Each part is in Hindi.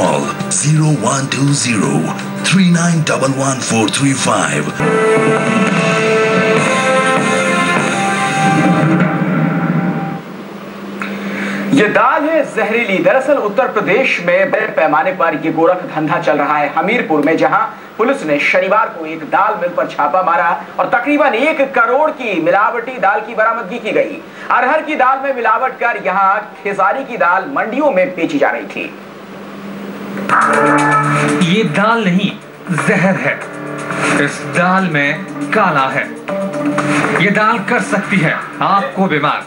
call 0120-3911-435. ये दाल है जहरीली। दरअसल उत्तर प्रदेश में बड़े पैमाने पर ये गोरख धंधा चल रहा है। हमीरपुर में जहां पुलिस ने शनिवार को एक दाल मिल पर छापा मारा और तकरीबन 1 करोड़ की मिलावटी दाल की बरामदगी की गई। अरहर की दाल में मिलावट कर यहां खेसारी की दाल मंडियों में बेची जा रही थी। ये दाल नहीं, जहर है। इस दाल में काला है। ये दाल कर सकती है आपको बीमार,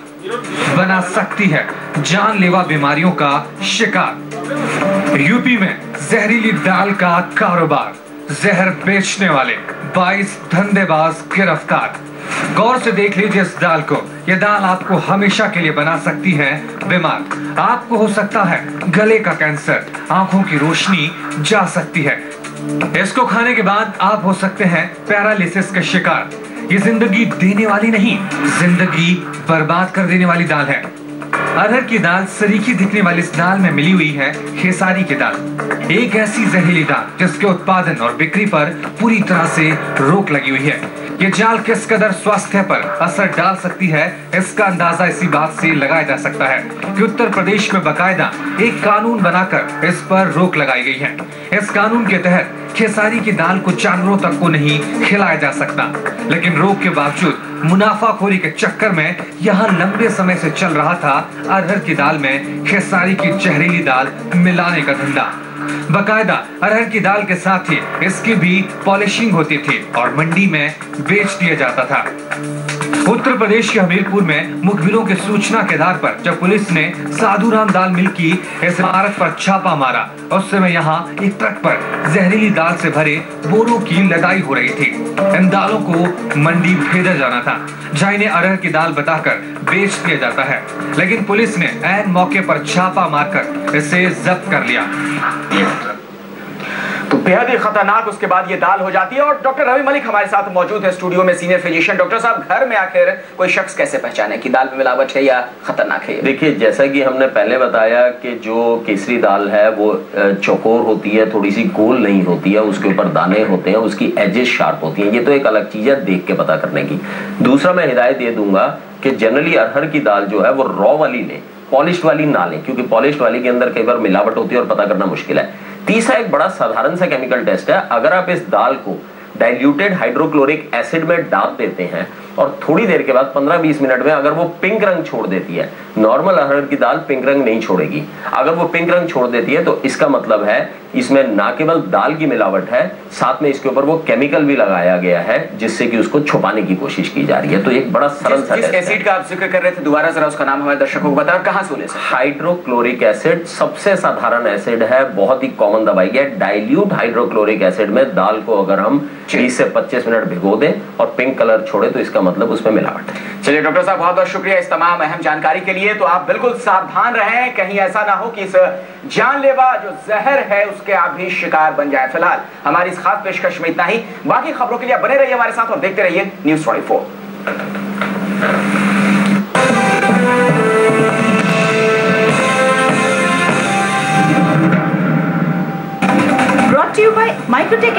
बना सकती है जानलेवा बीमारियों का शिकार। यूपी में जहरीली दाल का कारोबार, जहर बेचने वाले 22 धंधेबाज गिरफ्तार। गौर से देख लीजिए इस दाल को। यह दाल आपको हमेशा के लिए बना सकती है बीमार। आपको हो सकता है गले का कैंसर, आंखों की रोशनी जा सकती है। इसको खाने के बाद आप हो सकते हैं पैरालिसिस का शिकार। ये जिंदगी देने वाली नहीं, जिंदगी बर्बाद कर देने वाली दाल है। अरहर की दाल सरीखी दिखने वाली इस दाल में मिली हुई है खेसारी की दाल, एक ऐसी जहरीली दाल जिसके उत्पादन और बिक्री पर पूरी तरह से रोक लगी हुई है। ये जाल किस कदर स्वास्थ्य पर असर डाल सकती है, इसका अंदाजा इसी बात से लगाया जा सकता है कि उत्तर प्रदेश में बाकायदा एक कानून बनाकर इस पर रोक लगाई गई है। इस कानून के तहत खेसारी की दाल को जानवरों तक को नहीं खिलाया जा सकता, लेकिन रोक के बावजूद मुनाफाखोरी के चक्कर में यहाँ लंबे समय से चल रहा था अरहर की दाल में खेसारी की जहरीली दाल मिलाने का धंधा। बाकायदा अरहर की दाल के साथ ही इसकी भी पॉलिशिंग होती थी और मंडी में बेच दिया जाता था। उत्तर प्रदेश के हमीरपुर में मुखबिरों की सूचना के आधार पर जब पुलिस ने साधुराम दाल मिल की इस इमारत पर छापा मारा, उस समय यहाँ एक ट्रक पर जहरीली दाल से भरे बोरों की लदाई हो रही थी। इन दालों को मंडी भेजा जाना था, जहाँ इन्हें अरहर की दाल बताकर बेच दिया जाता है, लेकिन पुलिस ने ऐन मौके पर छापा मारकर इसे जब्त कर लिया। तो बेहद ही खतरनाक उसके बाद ये दाल हो जाती है। और डॉक्टर रवि मलिक हमारे साथ मौजूद है स्टूडियो में, सीनियर फिजिशियन। डॉक्टर साहब, घर में आखिर कोई शख्स कैसे पहचाने कि दाल में मिलावट है या खतरनाक है? देखिए, जैसा कि हमने पहले बताया कि जो केसरी दाल है वो चौकोर होती है, थोड़ी सी गोल नहीं होती है, उसके ऊपर दाने होते हैं, उसकी एजेस शार्प होती हैं। ये तो एक अलग चीज है देख के पता करने की। दूसरा, मैं हिदायत ये दूंगा कि जनरली अरहर की दाल जो है वो रॉ वाली लें, पॉलिश्ड वाली ना लें, क्योंकि पॉलिश्ड वाली के अंदर कई बार मिलावट होती है और पता करना मुश्किल है। तीसरा, एक बड़ा साधारण सा केमिकल टेस्ट है। अगर आप इस दाल को डाइल्यूटेड हाइड्रोक्लोरिक एसिड में डाल देते हैं और थोड़ी देर के बाद 15-20 मिनट में अगर वो पिंक रंग छोड़ देती है, नॉर्मल अरहर की दाल पिंक रंग नहीं छोड़ेगी, अगर वो पिंक रंग छोड़ देती है तो इसका मतलब है इसमें ना केवल दाल की मिलावट है, साथ में इसके ऊपर वो केमिकल भी लगाया गया है जिससे कि उसको छुपाने की कोशिश की जा रही है। तो एक बड़ा सरल सा टेस्ट है। जिस एसिड का आप जिक्र कर रहे थे, दोबारा जरा उसका नाम हमारे दर्शकों को बताएं, कहां से ले सकते हैं? हाइड्रोक्लोरिक एसिड सबसे साधारण एसिड है, बहुत ही कॉमन दवाई है। डाइल्यूट हाइड्रोक्लोरिक एसिड में दाल को अगर हम 20 से 25 मिनट भिगो दें और पिंक कलर छोड़े तो इसका मतलब उसमें मिलावट है। चलिए डॉक्टर साहब, बहुत बहुत शुक्रिया इस तमाम अहम जानकारी के लिए। तो आप बिल्कुल सावधान रहें, कहीं ऐसा ना हो कि इस जानलेवा जो जहर है उसके आप भी शिकार बन जाए। फिलहाल हमारी इस खास पेशकश में इतना ही। बाकी खबरों के लिए बने रहिए हमारे साथ और देखते रहिए news 24। Brought to you by Microtech